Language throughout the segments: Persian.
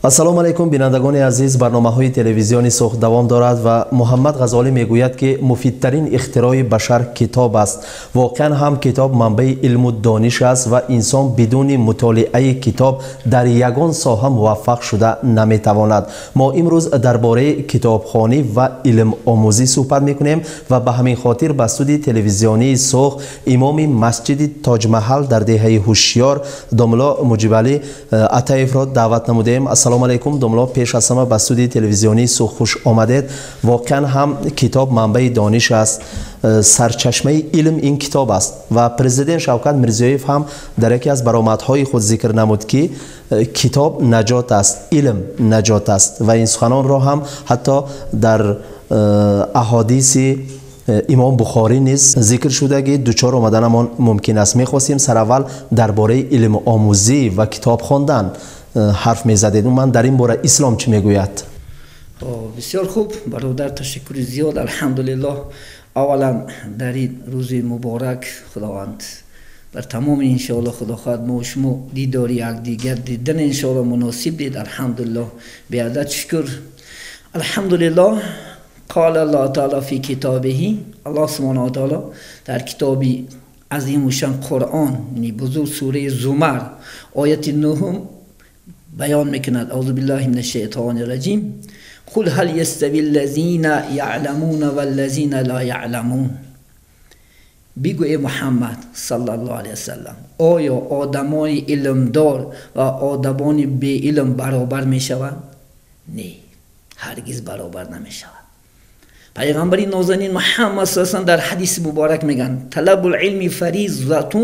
ассалому алайкум бинандагони азиз, барномаҳои телевизиони сух давом дорад ва Муҳаммад Ғазолӣ мегӯяд ки муфидтарин ихтирои башар китоб аст. Воқеан ҳам китоб манбаи илму дониш аст ва инсон бидуни мутолиаи китоб дар ягон соҳа муваффақ шуда наметавонад. Мо имрӯз дар бораи китобхонӣ ва илмомӯзӣ суҳбат мекунем ва ба ҳамин хотир ба студии телевизионии сух имоми масҷиди Тоҷмаҳал дар деҳаи Ҳушёр Домулло Муҷибалӣ Атаевро даъват намудем. Ассалому алайкум Домулло, пеш аз ҳама ба студии телевизионии сух хуш омадед. Воқеан ҳам китоб манбаи дониш аст, сарчашмаи илм ин китоб аст ва президент Шавкат Мирзиёев ҳам дар яке аз баромадҳои худ зикр намуд ки китоб наҷот аст, илм наҷот аст ва ин суханонро ҳам ҳатто дар аҳодиси имом Бухорӣ низ зикр шуда ки дучор омаданамон мумкин аст. Мехостем сараввал дар бораи илмомӯзӣ ва китоб хондан ҳарф мезадед. Ман дар ин бора ислом чӣ мегӯяд? бисёр хуб бародар, ташаккури зиёд. алҳамдулиллоҳ, аввалан дар ин рӯзи муборак худованд бар тамоми иншоаллоҳ худо хоҳад мо шумо дидори якдигар дидан иншоаллоҳ муносиб дид. алҳамдулиллоҳ, беадад шукр. алҳамдулиллоҳ, қола аллоҳу таъоло фи китобиҳи, аллоҳ субҳанаҳу ва таъоло дар китоби азиму шан Қуръон, яъни бузург, сураи Зумар ояти 9 بیان میکند. اعوذ بالله من الشیطان الرجیم. قل هل یستوی الذین یعلمون والذین لا یعلمون. بگو ای محمد صلی الله علیه وسلم، آیا آدمان علمدار و آدمان بی علم برابر میشوند؟ نه، هرگز برابر نمیشوند. پیغمبر نازنین محمد صلی الله علیه و در حدیث مبارک میگن طلب العلم فریضة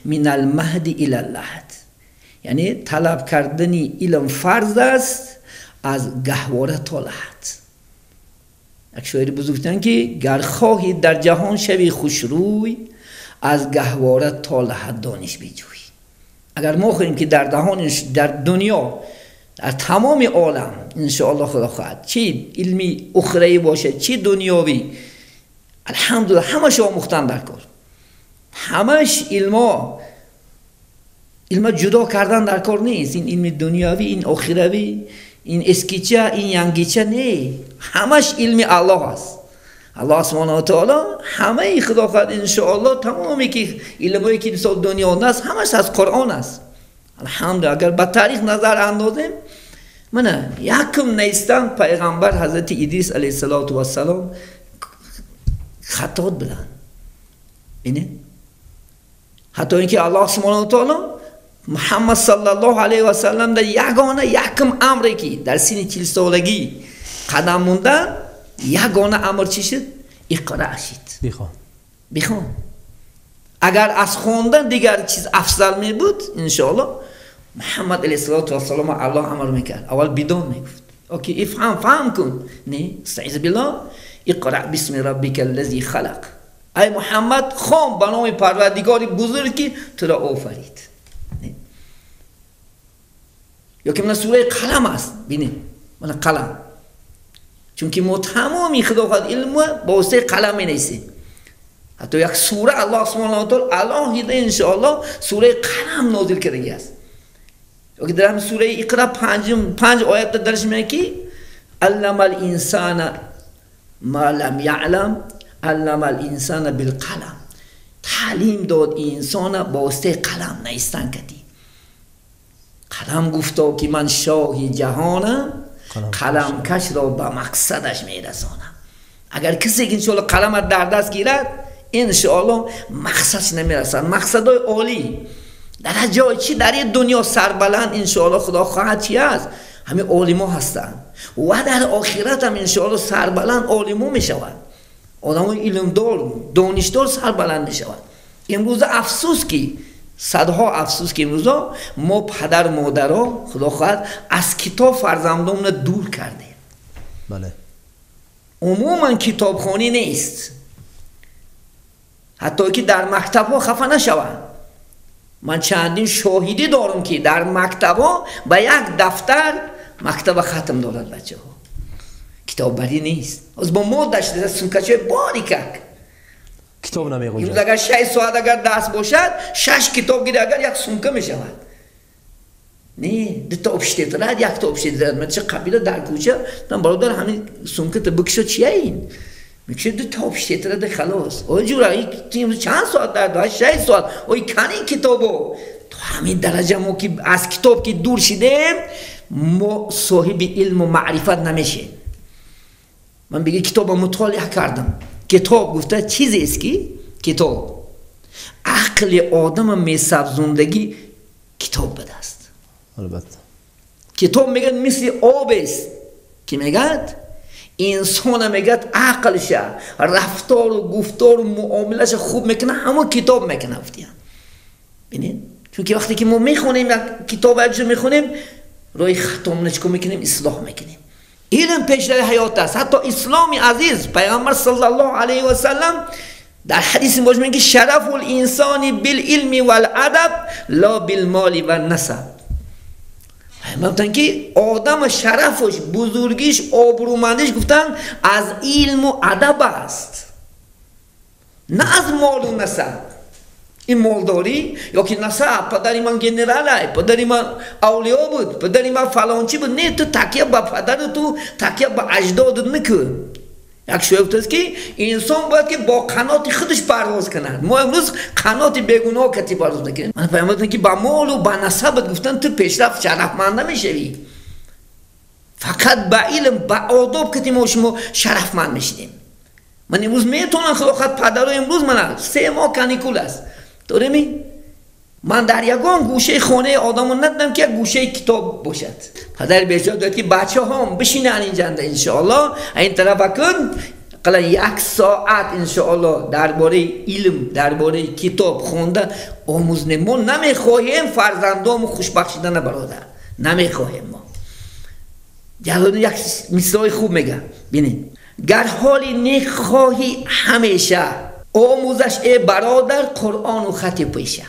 من المهد الی اللحد. یعنی طلب کردنی علم فرض است از گهواره تا لحد. یک شاعر بزرگترین که گر خواهی در جهان شوی خوشروی، از گهواره تا لحد دانش بجوی. اگر ما خواهیم که در دنیا در تمام عالم انشاءالله خدا خواهد چی علمی اخروی باشه چی دنیاوی، الحمدلله همش آموختن در کار، همش علم جدا کردن در کار نیست. این علم دنیاوی، این آخروی، این اسکیچه، این ینگیچه نه، همش علم الله است. الله سبحانه و تعالی همه خدا خواهد انشاءالله تمامی که علمایی که در دنیا است همش از قرآن است. الحمدلله. اگر به تاریخ نظر اندازیم، من یکم نیستن پیغمبر حضرت ادریس علیه السلام خطات بودن. اینه حتی اینکه الله سبحانه و تعالی محمد صلی الله علیه و سلم در یکم امری که در سن 40 سالگی قدم موندن، یگانه امر چی شد؟ اقرا شد. بخوان. اگر از خواندن دیگر چیز افضل می بود انشاءالله محمد علیه السلام الله امر میکرد. اول بدون میگفت اوکی فهم کن. نه، استعیذ بالله، اقرا بسم ربک الذی خلق. ای محمد خوان به نام پروردگاری بزرگی تو را آفرید. یا که من سوره قلم است. بینید من قلم، چون که ما تمامی خدا خواهد علم با واسطه قلم می نویسیم. حتی یک سوره الله سبحانه و تعالی الان انشاءالله سوره قلم نازل کرده است. یا که در هم سوره اقرا 5 آیت درش میگه که علم الانسان ما لم یعلم، علم الانسان بالقلم. تعلیم داد انسان با واسطه قلم نوشتن کردی. قلم گفتا که من شاه جهانم، قلم کش را به مقصدش میرسانم. اگر کسی انشاءالله قلم در دست گیرد انشاءالله مقصدش نمیرسد. مقصدهای عالی در جای چی در این دنیا سربلند انشاءالله خدا خواهد چی است؟ همه عالما هستند و در آخرت هم انشاءالله سربلند عالما میشوند. آدمای علمدار دانشدار سربلند میشوند. امروز افسوس که صدها افسوس که امروز ما پدر مادرها خدا خواهد از کتاب فرزندان دور کردیم. بله. عموما کتابخوانی نیست. حتی که در مکتب ها خفه نشوند. من چندین شاهدی دارم که در مکتب ها به یک دفتر مکتب ختم دارد بچه ها. کتاب بری نیست. از با ما داشته سوکچه باریکک کتاب نمیگنجد. امروز اگر 6 ساعت اگر دست باشد 6 کتاب گیره اگر یک سومکه می شود. نه دو تا uppstötare یک تا uppstötare من چه قبیله در کوچه من برادر همین سمکت بکشو چیه این میگه دو تا uppstötare ده خلاص او جورایی چند ساعت در 6 ساعت اوی کنین کتابو تو همین درجه ما که از کتاب که دور شدیم ما صاحب علم و معرفت نمیشه. من بگه کتاب مطالعه کردم کتاب گفته چیزی است که کتاب عقل آدم میسبزوندگی کتاب بده است. البته کتاب میگه مثل آب است که میگه انسان میگه عقلش رفتار و گفتار و معاملش خوب میکنه همون کتاب میکنه افتیان ببینید چون که وقتی که ما میخونیم کتاب ابجو میخونیم روی خطامونش کو میکنیم اصلاح میکنیم. علم پیشتر حیات است. حتی اسلام عزیز پیامبر صلی الله علیه و سلم در حدیث مجمع میگه شرف الانسان بالعلم والادب لا بالمال والنسب. گفتن که آدم شرفش بزرگیش آبرومندیش گفتن از علم و ادب است نه از مال و نسب. این مالداری یا که نسب پدری من گنراله پدری من اولیا بود پدری من فلانچی بود نه تو تکیه با پدر تو تکیه با اجداد نکن. یک شوفت است که انسان باید که با قنات خودش پرواز کند. ما امروز قنات بیگناه کتی پرواز نکنیم. من فهمیدم که با مال و با نسبت گفتن تو پیشرفت شرفمند نمیشوی فقط با علم با آداب کتی ما شما شرفمند میشیم. من امروز میتونم خواهد پدر امروز من 3 ماه کانیکول است دارمی من در یگان گوشه خانه آدمو ندیدم که گوشه کتاب باشد. پدر بهشت داد که بچه هم بشینن اینجا انشاءالله این طرف کن قلا 1 ساعت انشاءالله درباره علم درباره کتاب خوندن آموزنه. ما نمیخواهیم فرزندامو خوشبخت شدن برادر نمیخواهیم. ما جلال یک مثال خوب میگم ببینید گر حالی نیک خواهی همیشه آموزش ای برادر قرآن و خط پیشه.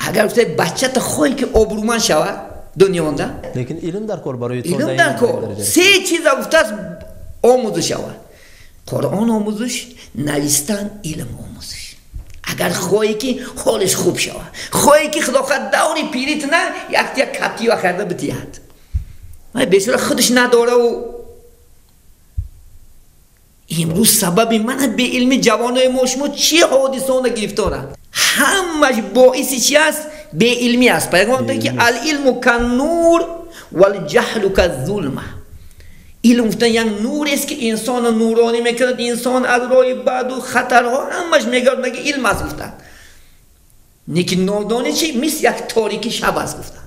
اگر بچه تا خواهی که آبرومند شود دنیا ده لیکن علم در کار برای تو علم در کار 3 چیز گفته است آموزش شود قرآن آموزش نویستن علم آموزش. اگر خواهی که حالش خوب شود خواهی که خدا خود دوری پیریت نه یک کپتی و خرده بتید بسیار خودش نداره و امروز سبب من به علم جوانای ما شما چی حادثان گرفتارن همش باعث چی است به علمی است. پیغمبر که العلم کالنور والجهل کالظلمه. علم گفتن یک نور است که انسان نورانی میکند انسان از راه بد و خطرها همش میگرد مگه علم است گفتن نیکی نادانی چی مثل یک تاریکی شب است گفتن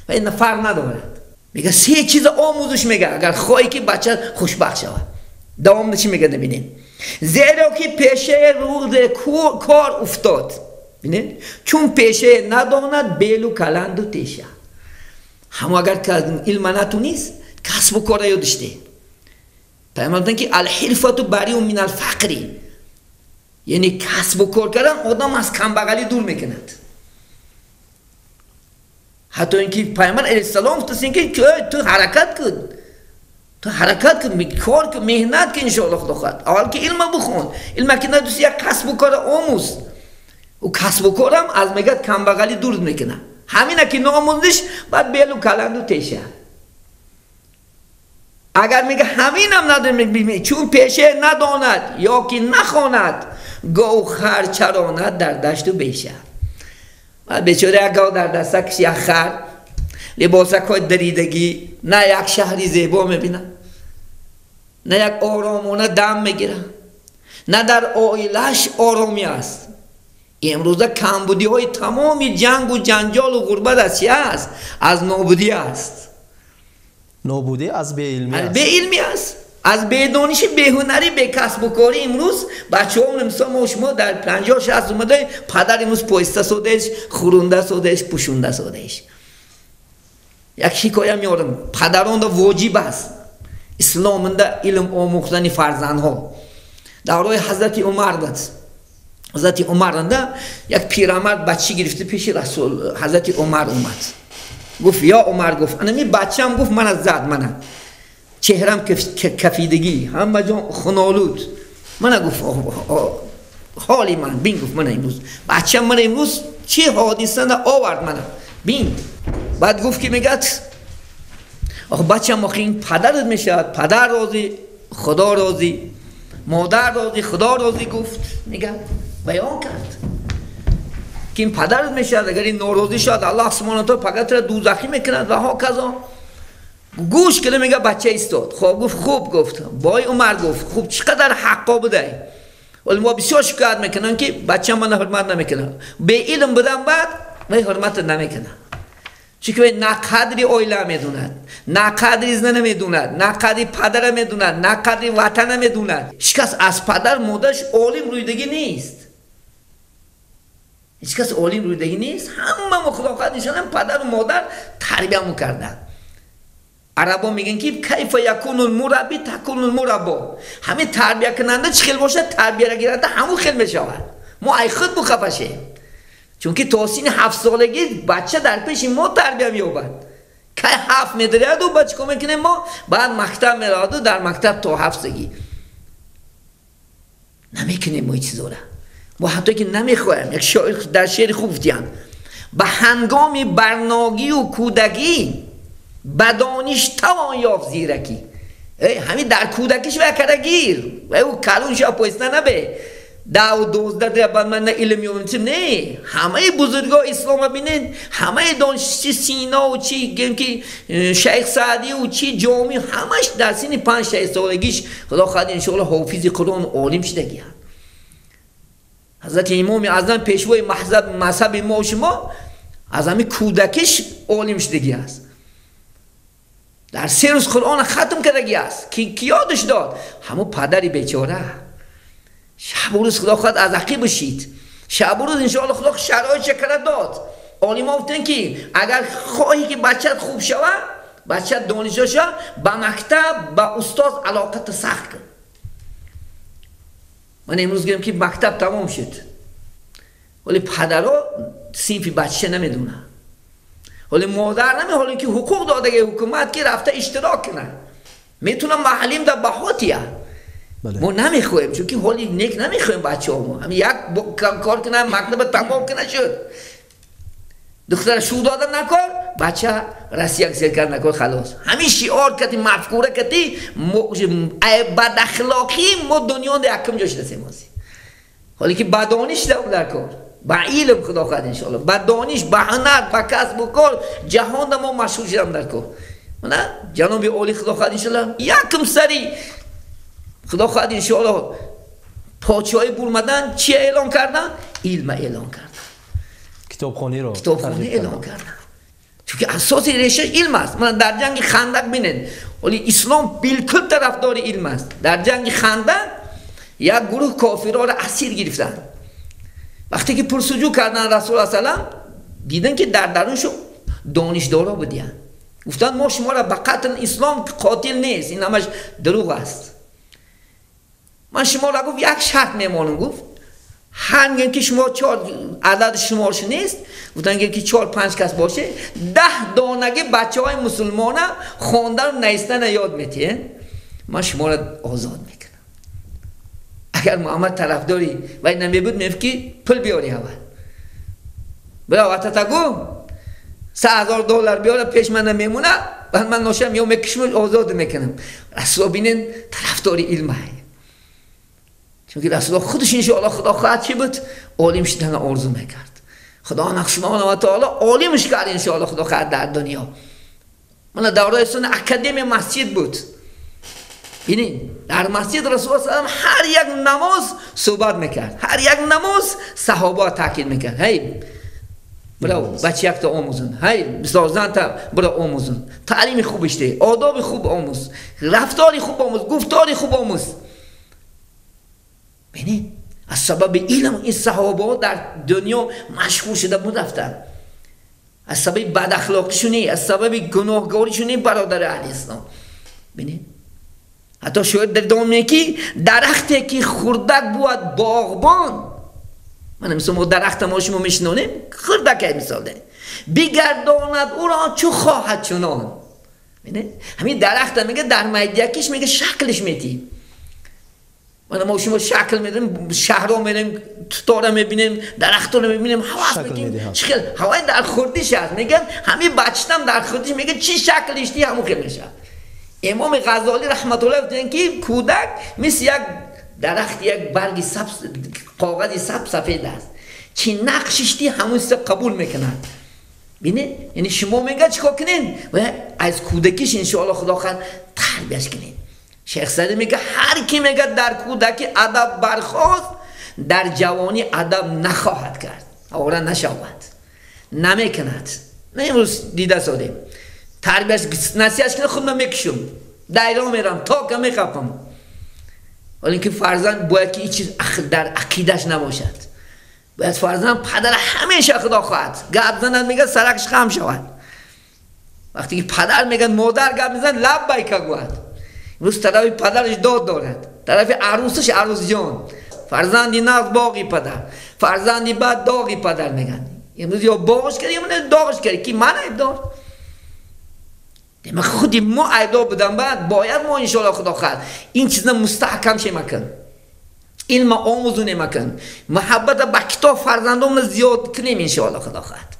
و این فرق ندارد. میگه 3 چیز آموزش میگه اگر خواهی که بچه خوشبخت شود. دوام چی میگه ببینید زیرا که پیشه روز کار افتاد ببینید چون پیشه نداند بیلو کلند و تیشه. همه اگر علم نتونیست کسب و کار یادشته. پیامبر که الحرفت بری من الفقری یعنی کسب و کار کردن آدم از کمبغلی دور میکند. حتی اینکه پیامبر علیه السلام گفتن که تو حرکت کن تو حرکت کن کار کن مهنت کن انشاءالله خدا خواهد. اول که علم بخون علم که ندوست یک کسب و کار آموز و کسب و کارم از میگه کمبغلی دور میکنه. همینه که ناموزش باید بیلو کلند و تیشه. اگر میگه همینم نداره میگه چون پیشه نداند یا که نخواند گوخر چراند در دشت و بیشه. بیچاره اگه در دستکش یک خر لباسک های دریدگی نه یک شهری زیبا میبینه نه یک آرامونه دم میگیره نه در آیلش آرامی است. امروزه کمبودی های تمامی جنگ و جنجال و غربت از چی است؟ از نابودی است. نابودی از به علمی است. به علمی است از به دانش به هنری به کسب و کاری. امروز بچه‌ها مثلا ما شما در 50 60 اومده پدر امروز پوسته سودش خورونده سودش پوشونده سودش. یک حکایه میارم پدران دا واجب است اسلام دا علم آموختن فرزندها. دورای حضرت عمر بود. حضرت عمر دا یک پیرمرد بچه گرفته پیش رسول حضرت عمر اومد گفت یا عمر گفت انمی بچه‌ام گفت من از زد منم چهرم کفیدگی همه جا خنالود من گفت حالی من بین گفت من امروز بچه‌م من امروز چه حادثه آورد من بین بعد گفت که میگه آخه بچه ما این پدرت میشد، پدر راضی خدا راضی، مادر راضی خدا راضی. گفت میگه بیان کرد که این پدرت میشد، اگر این ناراضی شد الله سبحانه و تعالی فقط را دوزخی میکند و ها کذا. گوش کنه میگه بچه ایستاد. خب گفت خوب. گفت بای عمر گفت خوب چقدر حقا بده، ولی ما بسیار شکایت میکنن که بچه من حرمت نمیکنن، به علم بدم بعد وی حرمت نمیکنن، چون که نه قدری اویله میدوند، نه قدری زنه میدوند، نه قدری پدر میدوند، نه قدری وطن میدوند. هیچ کس از پدر مادرش عالم رویدگی نیست، هیچ کس عالم رویدگی نیست. همه مخلوقات نشانم پدر و مادر تربیه میکردن. عربا میگن که کیف یکون المربی تکون المربا. همه تربیه کننده چه خیل باشه تربیه را گیرنده همون خیل میشود. ما ای خود بخفشه، چون که تا سین 7 سالگی بچه در پیش ما تربیه مییابد. که 7 میدرد و بچه که میکنه ما بعد مکتب میراد و در مکتب تا 7 سالگی نمیکنیم ما چیزا را. ما حتی که نمیخوایم. یک شاعر در شعر خوب گفتن به هنگام برناگی و کودکی بدانش توان یافت زیرکی. همین در کودکیش وکره گیر و او کلون شا پویسته نبه 10 و 12 بعد من نه علم یونتیم. نه، همه بزرگا اسلام بینید، همه دانشی سینا و چی گم که شیخ سعدی و چی جامی همش در سین 5-6 سالگیش خدا خواهد انشاءالله حافظ قرآن عالم شدگی. حضرت امام اعظم پیشوای مذهب ما و شما از همین کودکیش عالم شدگی است. در 3 روز قرآن ختم کردگی است. کی یادش داد؟ همون پدری بیچاره. شب و روز خدا خواهد از عقیب بشید. شب و روز انشاءالله خدا شرایط چکرد داد. عالم گفتن که اگر خواهی که بچت خوب شود، بچت دانشجو شود، با مکتب با استاد علاقت سخت کن. من امروز گفتم که مکتب تمام شد، ولی پدرها صنف بچه نمیدونه، ولی مادر نمی، حالی که حقوق داده حکومت که رفته اشتراک کنه، میتونم محلیم در بحاتیه. ما نمیخوایم، چون که حالی نیک نمیخوایم بچه ها. هم یک کار کنه مکتب تمام کنه شد، دختر شو دادن نکن، بچه رسیک سرکر نکن، خلاص. همین شعار کتی مفکوره کتی بد اخلاقی ما دنیا ده اکم جاش رسیم هستی. حالی که بدانش در کار با علم خدا خواهد انشاءالله، با دانش، با هنر، با کسب و کار جهان ده ما مشهور شدم در کار. نه جناب عالی خدا خواهد انشاءالله یکم سری خدا خواهد انشاءالله پادشاهی برمدن چی اعلان کردن؟ علم اعلان کردن، کتابخانه اعلان کردن، چون که اساس ریشه علم است. من در جنگ خندق بینید، ولی اسلام بالکل طرفدار علم است. در جنگ خندق یک گروه کافرها را اسیر گرفتن. وقتی که پرسجو کردن رسول الله صلی الله علیه و دیدن که در درونشو دانشدارا بودن، گفتن ما شما را به قتل اسلام قاتل نیست، این همش دروغ است. من شما را گفت یک شرط میمانم. گفت هنگام که شما 4 عدد شمارش نیست، گفتن که 4-5 کس باشه، 10 دانگه بچه های مسلمان خواندن و نیستن یاد میتین، من شما را آزاد میکنم. اگر محمد طرفداری و این نمی بود میفت که پول بیاری اول برا وقتتگو $3,000 بیاره پیش من نمیمونه، بعد من ناشم یا میکشم آزاد میکنم. رسول بینین طرفداری علم های، چون که رسول خودش انشاءالله خدا خواهد چی بود؟ عالم شدن آرزو میکرد. خدا نقشمان و تعالی عالمش کرد انشاءالله خدا خواهد در دنیا. من دوره سن اکادمی مسجد بود، بینین در مسجد رسول الله صلی الله علیه و هر یک نماز صحبت میکرد، هر یک نماز صحابه تاکید میکرد. هی برو بچه یک تا آموزون، هی بسازن تا برو آموزون، تعلیم خوبش ده، آداب خوب آموز، رفتاری خوب آموز، گفتاری خوب آموز. بینید از سبب علم این صحابه در دنیا مشهور شده بود رفتن. از سبب بد اخلاقشونی، از سبب گناهکاریشونی برادر اهل اسلام. بینید حتی شاید در دامنه که درختی که خردک بود باغبان، من مثل ما درخت ما شما میشنونیم خردک مثال ده، بگرداند او را چو خواهد چنان. همین درخت میگه در میدیکش میگه شکلش میتی، ما شما شکل میدیم، شهرها میریم، تورا میبینیم، درختها رو میبینیم، حواس میکنیم شکل هوای در خوردیش هست. میگن همین بچتم در خوردیش، میگه چی شکلش دی همون که میشه. امام غزالی رحمت الله دیدن که کودک مثل یک درخت، یک برگی سبز، کاغذی سبز سفید است، چی نقشش دی همون قبول میکنن. بینه یعنی شما میگه چیکار کنین و از کودکیش انشاءالله خدا خواهد تربیتش کنین. شیخ سعدی میگه هر کی میگه در کودکی ادب برخواست، در جوانی ادب نخواهد کرد، آورا نشود، نمیکند. نه امروز دیده سادیم تربیتش نصیحتش کنه خود من میکشم، دایره میرم تا که میخوام، ولی اینکه فرزند باید که این چیز در عقیدش نباشد. باید فرزند پدر همیشه خدا خواهد گپ زند، میگه سرکش خم شود. وقتی که پدر میگن مادر گپ میزن لبیک گوید. امروز طرف پدرش داد دارد، طرف عروسش عروس جان، فرزندی ناز باقی پدر، فرزندی بعد داغی پدر میگن. امروز یا باغش کردی یا داغش کردی، کی من عیبدار؟ دیگه خودی ما عیبدار بودم، بعد باید ما انشاءالله خدا خواهد این چیزا مستحکم شه مکن، علم آموزونه مکن، محبت با کتاب فرزندان زیاد کنیم انشاءالله خدا خواهد.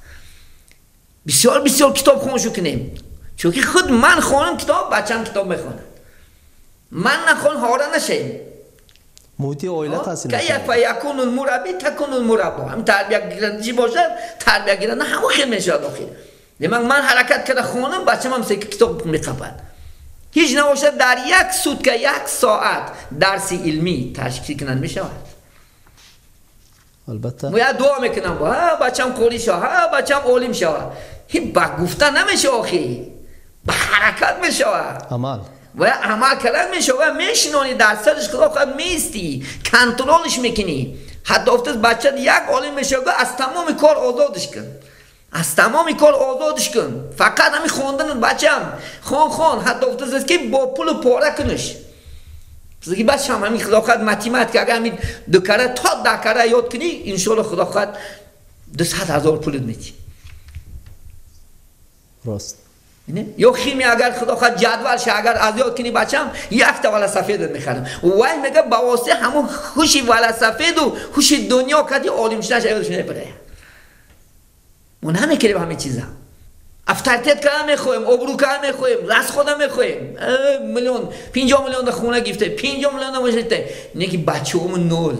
بسیار بسیار کتاب خوانشو کنیم، چون که خود من خوانم کتاب، بچم کتاب میخوانم. من نخوان هارا نشیم. محیط عائله تاثیر میکنه. که یکون المربی تکون المربا. هم تربیت گیرندگی باشد، تربیت گیرنده همون خیلی میشه داخل. من حرکت کرده خونم، بچه‌م هم کتاب میخواد. هیچ نباشد در یک سوت که یک ساعت درس علمی تشکیل کنند میشود. البته ما دعا میکنم بچه‌م قولی شود، بچه‌م عالم شود. هیچ با گفتن نمیشه آخی، با حرکت میشود. عمل و عمل کردن میشه و میشنونی در سرش خدا خواهد میستی، کنترلش میکنی. حتی افتاد بچه یک عالم میشه از تمام کار آزادش کن، از تمام کار آزادش کن، فقط همین خوندن بچم خون حتی افتاد که با پول پاره کنش. که بچه هم همین خدا خواهد متیمت که اگر همین 2 کره تا 10 کره یاد کنی انشاءالله خدا خواهد 200,000 پولت میدی. راست. یا خیمی اگر خدا خواهد جدولش اگر از یاد کنی بچم 1 تا ولا سفید میخرم. وای میگه با واسه همون خوشی ولا سفید و خوشی دنیا کدی عالم شدنش ایادش نمیپره. ما نمیکنیم همه چیزا. افتارتیت کردن میخوایم، ابرو کردن میخوایم، راست خودم میخوایم. میلیون 50 میلیون خونه گرفته، 50 میلیون ماشین. نه که بچه‌مون نول.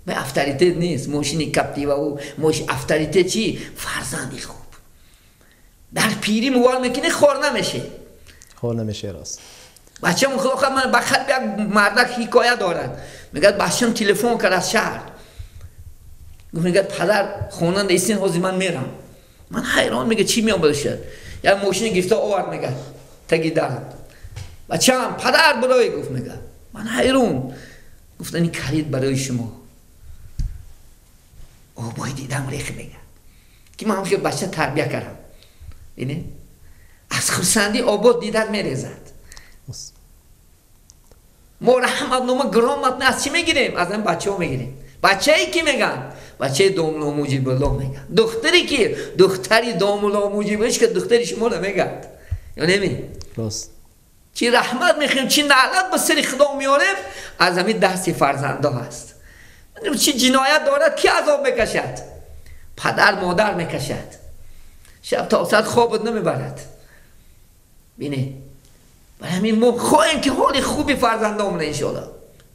به افتارتیت نیست. ماشینی کاپتیوا و ماش افتارتیت چی؟ فرزندی خوب. در پیری موال میکنه خور نمیشه. خور نمیشه راست. بچه‌مون خدا خواهد من بخاطر یک مردک حکایت دارد. میگه بچه‌م تلفن کرد از شهر. میگه پدر خواننده ایستین حوزی من میرم. من حیران میگه چی میام بشه. یا ماشین گرفته آورد میگه تگی دارم. بچه‌م پدر برای گفت میگه. من حیران. گفتن این کلید برای شما. باید دیدم ریخ میگه. که من همشه بچه تربیت کردم. اینه از خرسندی آباد دیدن میریزد. ما رحمت نما گرامت نه از چی میگیریم؟ از این بچه ها میگیریم. بچه ای که میگن؟ بچه داملا موجب الله میگن. دختری که دختری داملا موجبش که دختری شما نمیگد یا نمی؟ راست. چی رحمت میخویم، چی نعلت به سر خدا میاریم از همین دست فرزنده هست. چی جنایت دارد کی عذاب میکشد؟ پدر مادر میکشد. شب تا ساعت خوابت نمیبرد. بینه برای همین ما خواهیم که حال خوبی فرزنده همونه انشاءالله.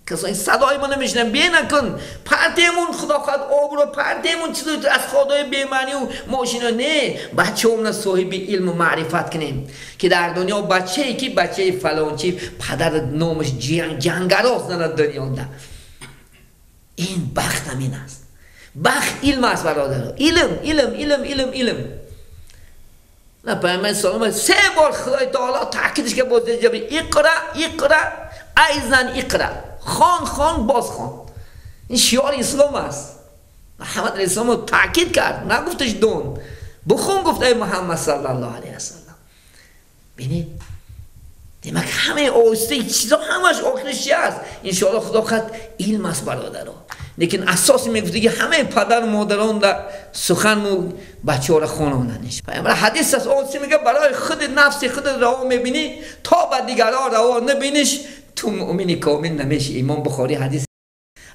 کسایی صدای ما نمیشنم بی نکن پرتیمون خدا خواهد آبرو پرتیمون چیزی از خدای بیمانی و ماشینا نه. بچه همونه صاحب علم و معرفت کنیم که در دنیا بچه ای که بچه فلانچی پدر نامش جنگراست نه دنیا ده. این بخت همین است. بخت علم است برادر. علم نه پیامبر سلام 3 بار خدای تعالی تاکیدش که بوده جبی اقرا ایزن اقرا خان باز خان. این شعار اسلام است. محمد علیه السلام رو تاکید کرد، نگفتش دون بخون، گفت ای محمد صلی الله علیه وسلم. ببینید دیمک همه آسته چیزا همش آخرش است. انشاءالله خدا خواهد علم است برادرها. لیکن اساسی میگفته که همه پدر و مادران در سخن بچه ها را خواناندنش. پیامبر حدیث است آستی میگه برای خود نفس خود روا میبینی تا به دیگران روا نبینیش تو مؤمن کامل نمیشی. امام بخاری حدیث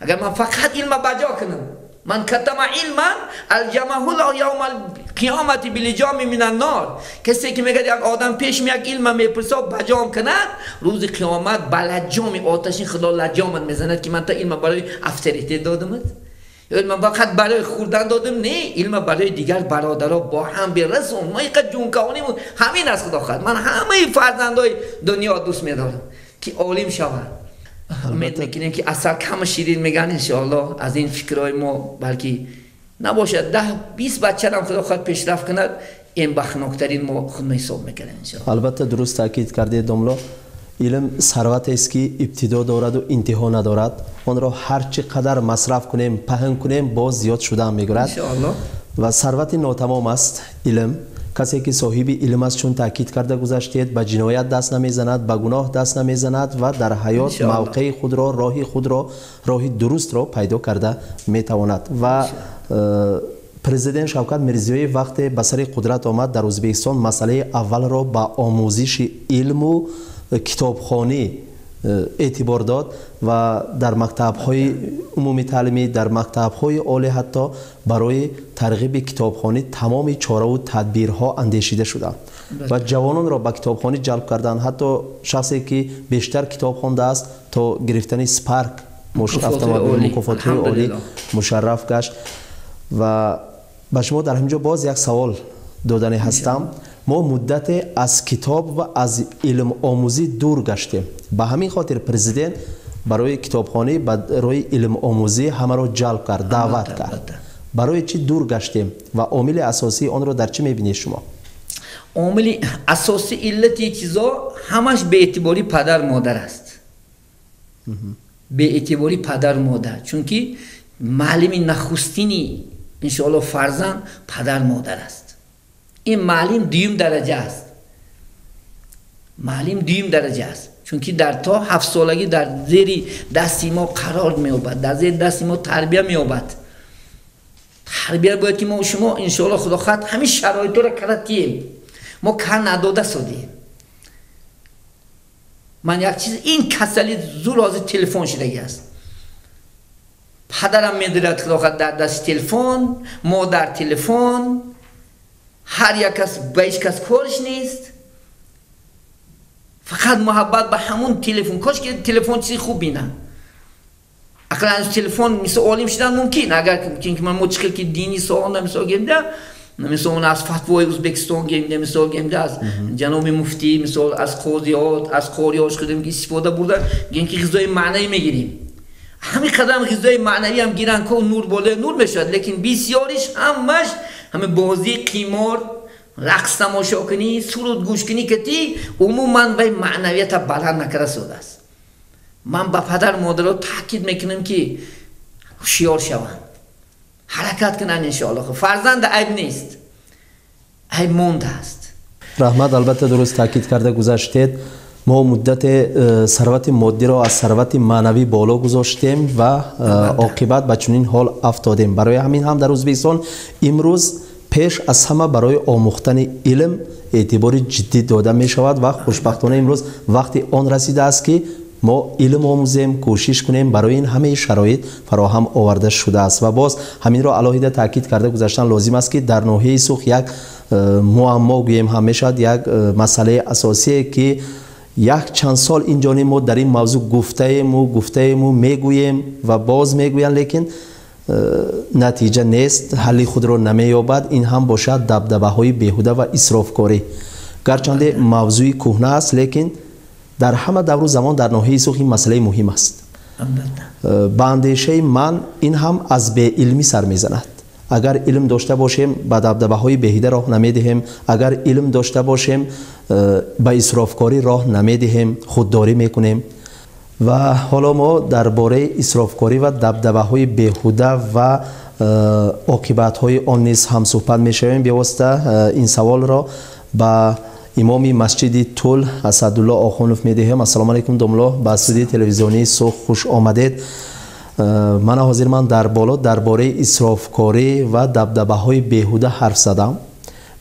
اگر من فقط علم بجا کنم، من کتم علما الجمه الله یوم القیامت بلجام من النار، کسی که میگه یک آدم پیش یک علم میپرسه بجام کند، روز قیامت بلجام آتشین خدا لجامت میزند که من تا علم برای افسریتی دادمت، علم فقط برای خوردن دادم، نه، علم برای دیگر برادرها با هم برسون. ما اینقدر جونکاونیم، همین از خدا خواهد. من همه فرزندای دنیا دوست میدارم که عالم شوند. امید میکنیم که اثر کم شیرین میگن انشاءالله از این فکرهای ما، بلکه نباشد 10-20 بچه هم خدا خواهد پیشرفت کند، این بخناکترین ما خود حساب میکنیم انشاءالله. البته درست تاکید کردید دوملو، علم ثروت است که ابتدا دارد و انتها ندارد. آن را هر چقدر مصرف کنیم، پهن کنیم، باز زیاد شده هم میگرد انشاءالله. و ثروت ناتمام است علم. کسی که صاحب علم است، چون تاکید کرده گذاشتید، به جنایت دست نمیزند، به گناه دست نمیزند و در حیات موقع خود را، راه خود را، راه درست را پیدا کرده میتواند. و پرزیدنت شوکت میرزیویف وقتی به سر قدرت آمد در ازبکستان، مسئله اول را به آموزش علم و کتابخوانی اعتبار داد و در مکتب‌های عمومی تعلیمی، در مکتب‌های عالی حتی برای ترغیب کتابخوانی تمام چاره و تدبیرها اندیشیده شدند و جوانان را به کتابخوانی جلب کردند. حتی شخصی که بیشتر کتاب خوانده است تا گرفتن سپارک مکافات‌های عالی مشرف گشت. و به شما در همینجا باز یک سوال دادنی هستم. ما مدت از کتاب و از علم آموزی دور گشتیم، به همین خاطر پرزیدنت برای کتابخوانی، برای علم آموزی همه را جلب کرد، دعوت کرد. برای چی دور گشتیم و عامل اساسی آن را در چی میبینید شما؟ عامل اساسی علت این چیزا همش به اعتباری پدر مادر است. به اعتباری پدر مادر، چون که معلم نخستینی انشاءالله فرزند پدر مادر است. این معلم دوم درجه است. معلم دوم درجه است، چون که در تا 7 سالگی در زیر دستی ما قرار می‌یابد، در زیر دستی ما تربیت می‌یابد. تربیت باید که ما و شما انشاءالله خدا خواهد همین شرایط را کردیم، ما کار نداده شدیم. من یک چیز، این کسلی زور از تلفن شدگی است. پدرم می‌دارد خدا خواهد در دست تلفن، ما در تلفن، هر یک کس به هیچ کس کارش نیست، فقط محبت به همون تلفن. کاش که تلفن چیزی خوب بینن. اقلا از تلفن مثل عالم شدن ممکن، اگر که من مشکل که دینی سوال مثال گیمده، مثل اون از فتوای ازبکستان گیمده، مثال گیمده از جناب مفتی، مثال از قاضیات، از قاریاش خودم که استفاده بردن، گیم که غذای معنوی میگیریم. همین قدم غذای معنوی هم گیرن که نور بالا نور میشد، لیکن بسیاریش همش همه بازی، قمار، رقص تماشا کنی، سرود گوش کنی که تی عموما به معنویت بلند نکرده شده است. من به پدر مادرها تاکید میکنم که هوشیار شوند، حرکت کنن انشاءالله. فرزند عیب نیست، عیب مونده است. رحمت البته درست تاکید کرده گذاشتید. ما مدت ثروت مادی را از ثروت معنوی بالا گذاشتیم و عاقبت به چنین حال افتادیم. برای همین هم در ازبکستان امروز پیش از همه برای آموختن علم اعتبار جدی داده می شود و خوشبختانه امروز وقتی آن رسیده است که ما علم آموزیم، کوشش کنیم. برای این همه شرایط فراهم آورده شده است و باز همین را علاوه تاکید کرده گذاشتن لازم است که در ناحیه سوخت یک معما گوییم هم می شود، یک مسئله اساسی که یک چند سال اینجانی ما در این موضوع گفتیم و میگوییم و باز میگوییم، لیکن نتیجه نیست، حل خود را نمییابد. این هم باشد دبدبه های بیهوده و اسرافکاری. گرچند موضوع کهنه است، لیکن در همه دور و زمان در ناحیه سوخت این مسئله مهم است. به اندیشه من این هم از بی علمی سر میزند. اگر علم داشته باشیم به دبدبه های بیهوده راه نمیدهیم، اگر علم داشته باشیم به اسرافکاری راه نمیدهیم، خودداری میکنیم. و حالا ما درباره اسرافکاری و دبدبه های بیهوده و عاقبت های آن نیز هم صحبت میشویم. بیواسطه این سوال را با امام مسجد طول اسدالله آخونوف میدهیم. السلام علیکم دوملا، به استودیو تلویزیونی سوخ خوش آمدید. من حاضر من در بالا درباره اسرافکاری و دبدبه های بیهوده حرف زدم.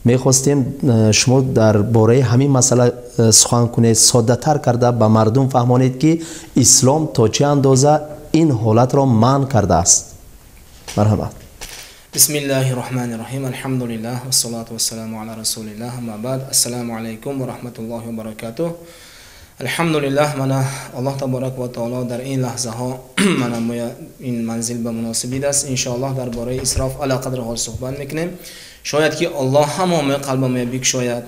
میخواستیم شما درباره همین مسئله سخن کنید، ساده تر کرده به مردم فهمانید که اسلام تا چه اندازه این حالت را منع کرده است؟ مرحمت. بسم الله الرحمن الرحیم. الحمد لله و الصلاة و السلام علی رسول الله. اما بعد، السلام علیکم و رحمت الله و برکاته. الحمدلله، من الله تبارک و تعالی در این لحظه ها من این منزل به مناسبی است. ان شاء الله درباره اسراف علی قدر حال صحبت میکنیم. شاید که الله همه قلب ما بکشاید،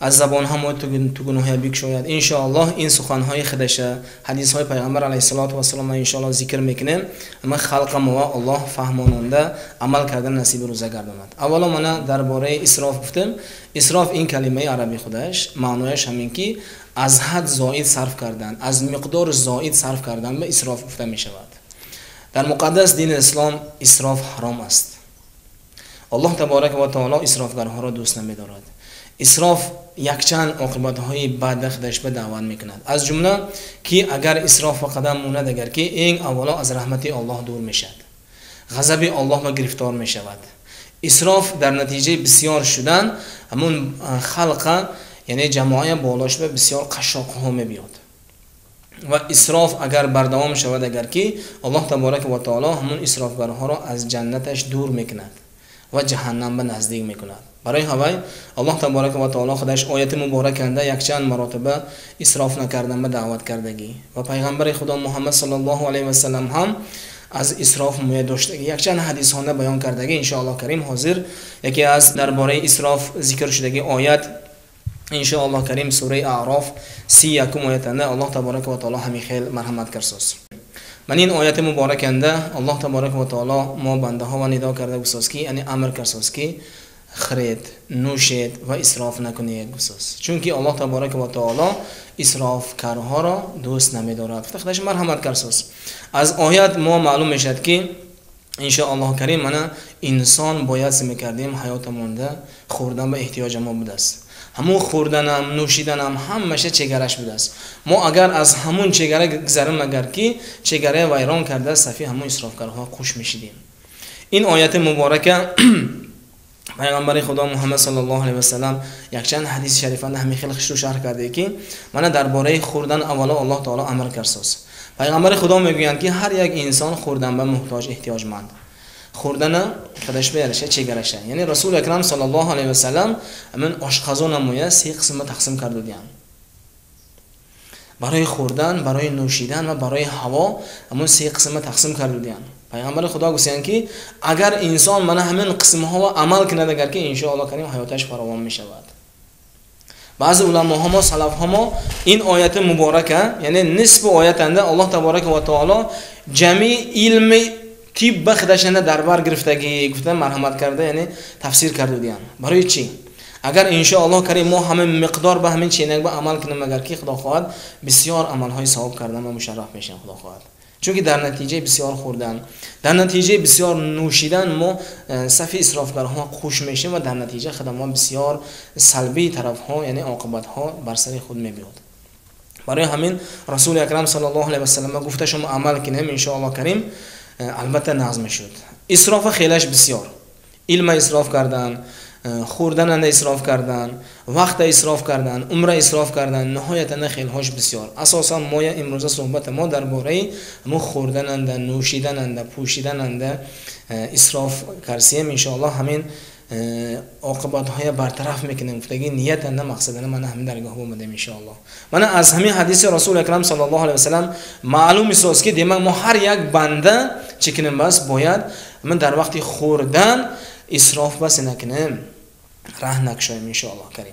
از زبان هم تو گناه بکشاید. ان شاء الله این سخن های خودش، حدیث های پیغمبر علیه الصلاة و السلام ان شاء الله ذکر میکنیم، اما خلق ما الله فهماننده عمل کردن نصیب روزه گرداند. اولا من درباره اسراف گفتم. اسراف این کلمه عربی خودش معنایش همین که از حد زائد صرف کردن، از مقدار زائد صرف کردن به اسراف گفته می شود. در مقدس دین اسلام اسراف حرام است. الله تبارک و تعالی اسرافگرها را دوست نمی دارد. اسراف یک چند عاقبت های بد خودش به دعوت میکند. از جمله که اگر اسراف و قدم موند، اگر که این اولا از رحمت الله دور میشد، غضب الله به گرفتار میشود. اسراف در نتیجه بسیار شدن همون خلق، یعنی جماعه بالاش به بسیار قشاق ها میبیاد. و اسراف اگر بردوام شود، اگر که الله تبارک و تعالی همون اسرافگرها را از جنتش دور میکند و جهنم به نزدیک میکند. برای همین الله تبارک و تعالی خودش آیت مبارک کنده یک چند مراتبه اسراف نکردن به دعوت کردگی، و پیغمبر خدا محمد صلی الله علیه و سلم هم از اسراف مویه داشتگی یک چند حدیث ها بیان کردگی. ان شاء الله کریم حاضر یکی از درباره اسراف ذکر شدگی آیت ان شاء الله کریم سوره اعراف 31 آیت انده الله تبارک و تعالی همی خیل مرحمت کرساس. من این آیت مبارک انده الله تبارک و تعالی ما بنده ها و ندا کرده گساس کی، یعنی امر کرساس کی خرید، نوشید و اسراف نکنید گساس، چون که الله تبارک و تعالی اسراف کارها را دوست نمی‌دارد. خودش مرحمت کرساس. از آیت ما معلوم میشد که ان شاء الله کریم من انسان باید سمی کردیم حیاتمون ده خوردن به احتیاج ما بوده است. همون خوردنم، نوشیدنم همشه چگرش بوده است. ما اگر از همون چگره گذرم، اگر که چگره ویران کرده صفی همون اسرافکارها خوش میشیدیم. این آیت مبارکه پیغمبر خدا محمد صلی الله علیه و سلم یک چند حدیث شریفانه همین خیلی خوش شرح کرده که من درباره خوردن اولا الله تعالی امر کرساس. پیغمبر خدا میگویند که هر یک انسان خوردن به محتاج احتیاجمند. خوردن خودش بیارشه چگرشه، یعنی رسول اکرم صلی الله علیه و سلم من آشپزا نمویه 3 قسم تقسیم کرده دیدن. برای خوردن، برای نوشیدن و برای هوا همون 3 قسم تقسیم کرده دیدن. پیغمبر خدا گفتند که اگر انسان من همین قسم ها و عمل کنه، اگر که ان شاء الله کریم حیاتش فراوان می شود. بعض علما ها سلف ها این آیت مبارکه، یعنی نصف آیت انده الله تبارک و تعالی جمعی علم طب بخدشنده در بر گرفتگی گفتن مرحمت کرده، یعنی تفسیر کرده دیدن. برای چی؟ اگر ان شاء الله کریم ما همین مقدار به همین چینک به عمل کنیم، اگر که خدا خواهد بسیار عمل های ثواب کردن و مشرف میشن خدا خواهد. چون که در نتیجه بسیار خوردن، در نتیجه بسیار نوشیدن ما صفی اسرافگرها خوش میشیم و در نتیجه خدمات بسیار سلبی طرف ها، یعنی عاقبت ها بر سر خود میبیاد. برای همین رسول اکرم صلی الله علیه و سلم گفته شما عمل کنیم ان شاء الله کریم البته نظم شد. اسراف خیلیش بسیار، علم اسراف کردن، خوردن اند اسراف کردن، وقت اسراف کردن، عمر اسراف کردن، نهایتا خیلیش بسیار. اساسا ما امروز صحبت ما درباره مو خوردن اند، نوشیدن اند، پوشیدن اند اسراف کرسیم ان شاء الله همین عاقبت های برطرف میکنیم. گفتگی نیت اند مقصد اند من همین درگاه اومدم ان شاء الله. من از همین حدیث رسول اکرم صلی الله علیه و سلم معلوم است که دیگه ما هر یک بنده چکنیم بس باید من در وقت خوردن اسراف بس نکنیم، راه نکشیم ان شاء الله کریم.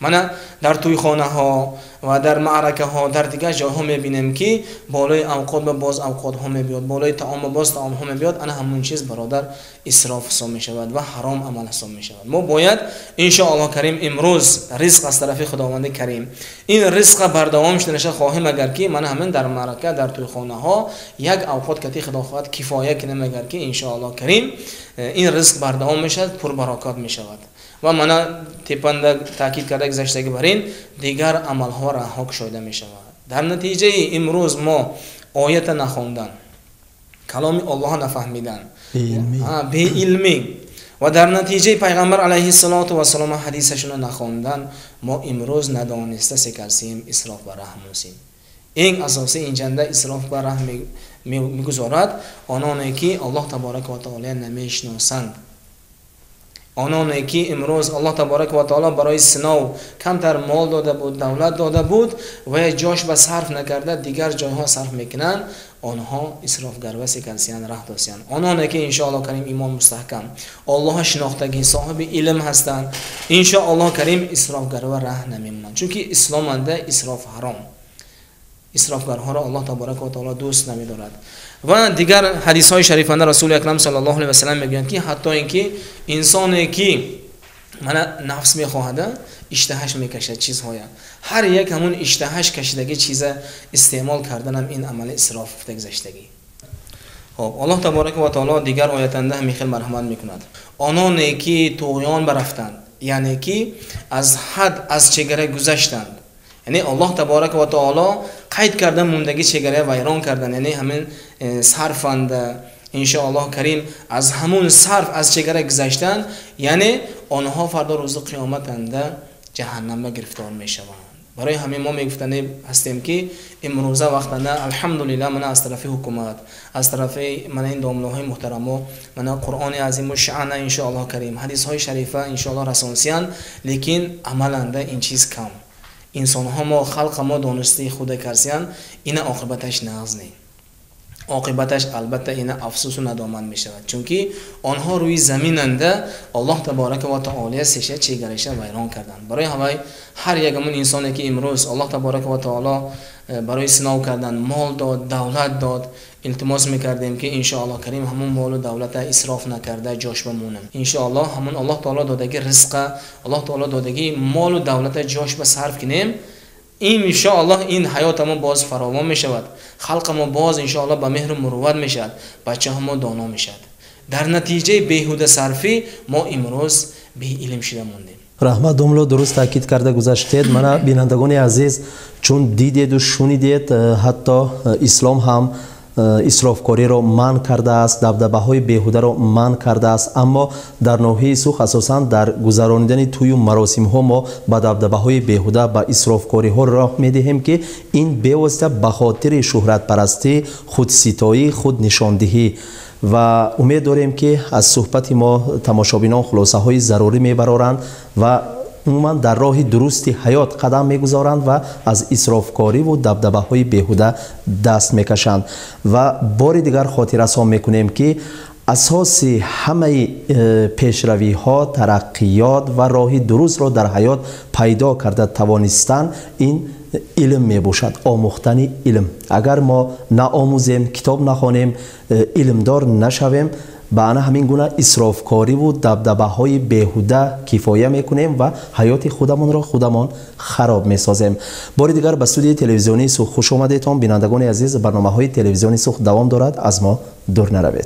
من در توی خانه ها و در معرکه ها در دیگه جاها میبینم که بالای اوقات به باز اوقات ها میبیاد، بالای طعام به باز طعام ها میبیاد. انا همون چیز برادر اسراف حساب میشود و حرام عمل حساب میشود. ما باید ان شاء الله کریم امروز رزق از طرف خداوند کریم این رزق بردوام شدنش خواهیم، اگر که من همین در معرکه در توی خانه ها یک اوقات کتی خدا خواهد کفایه کنیم، اگر که ان شاء الله کریم این رزق بردوام میشد، پر برکات میشود. و من تپنده تاکید کرده گذشته که برین دیگر عمل ها رها شده می شود. در نتیجه امروز ما آیت نخوندن، کلام الله نفهمیدن، به علمی و در نتیجه پیغمبر علیه الصلاة و السلام حدیثشون نخوندن، ما امروز ندانسته سکرسیم اسراف و رحم موسیم. این اساسی این جنده اسراف و رحم میگذارد آنانی که الله تبارک و تعالی نمیشناسند. آنانی که امروز الله تبارک و تعالی برای سنو کمتر مال داده بود، دولت داده بود و جاش به صرف نکرده دیگر جایها صرف میکنن، آنها اسرافگر و سکرسیان راه داشتن. آنانی که ان شاء الله کریم ایمان مستحکم الله شناختگی صاحب علم هستند، ان شاء الله کریم اسرافگر و راه نمیمونند. چون که اسلام انده اسراف حرام، اسرافگرها را الله تبارک و تعالی دوست نمی‌دارد. و دیگر حدیث های شریفانه رسول اکرم صلی الله علیه و سلم میگویند که حتی اینکه انسانی که نفس میخواهد اشتهاش میکشد چیزهای، هر یک همون اشتهاش کشیدگی چیز استعمال کردن هم این عمل اسراف گذشتگی. خب الله تبارک و تعالی دیگر آیت انده میخیل مرحمت میکند. آنانی که طغیان برفتند، یعنی که از حد از چگره گذشتند، یعنی الله تبارک و تعالی قید کردن موندگی چگره ویران کردن، یعنی همین صرفند ان شاء الله کریم از همون صرف از چگره گذشتن، یعنی آنها فردا روز قیامت انده جهنم گرفتار میشوند. برای همین ما میگفتن هستیم که امروزه وقتانه الحمدلله من از طرف حکومت، از طرف من این دامنه‌های محترم و من قرآن عظیم و شأن ان شاء الله کریم، حدیث های شریفه ان شاء الله رسانسیان، لیکن عملنده این چیز کم. انسان ها ما خلق ما دانسته خود کرسیان، این عاقبتش نغز نی، عاقبتش البته این افسوس و ندامت می شود، چون که آنها روی زمین انده الله تبارک و تعالی سشه چگرشه ویران کردن. برای همه هر یکمون انسانی که امروز الله تبارک و تعالی برای سنو کردن مال داد، دولت داد، التماس میکردیم که ان شاء الله کریم همون مال و دولت اسراف نکرده جاش بمونن. ان شاء الله همون الله تعالی دادگی رزق، الله تعالی دادگی مال و دولت جاش به صرف کنیم، این ان شاء الله این حیات ما باز فراوان میشود، خلق ما باز ان شاء الله به مهر و مروت میشد، بچه ما دانا میشد. در نتیجه بیهوده صرفی ما امروز بی علم شده موندیم. رحمت دوملو درست تاکید کرده گذاشتید. من بینندگان عزیز چون دیدید و شنیدید حتی اسلام هم اسرافکاری را منع کرده است، دبدبه های بیهوده را منع کرده است، اما در ناحیه سوخ اساسا در گذراندن توی مراسم ها ما با دبدبه های بیهوده با اسرافکاری ها راه میدهیم که این بیواسطه به خاطر شهرت پرستی، خودستایی، خود نشاندهی و امید داریم که از صحبت ما تماشابینان خلاصه های ضروری میبرارند و عموما در راه درست حیات قدم میگذارند و از اسرافکاری و دبدبه های بیهوده دست میکشند. و بار دیگر خاطررسان میکنیم که اساس همه پیشروی ها، ترقیات و راه درست را در حیات پیدا کرده توانستن این علم می باشد، آموختن علم. اگر ما نآموزیم، کتاب نخوانیم، علمدار نشویم، به همین گونه اسرافکاری و دبدبه های بیهوده کفایه میکنیم و حیات خودمون را خودمون خراب میسازیم. بار دیگر به استودیوی تلویزیونی سوخ خوش آمدید. بینندگان عزیز، برنامه های تلویزیونی سوخ دوام دارد، از ما دور نروید.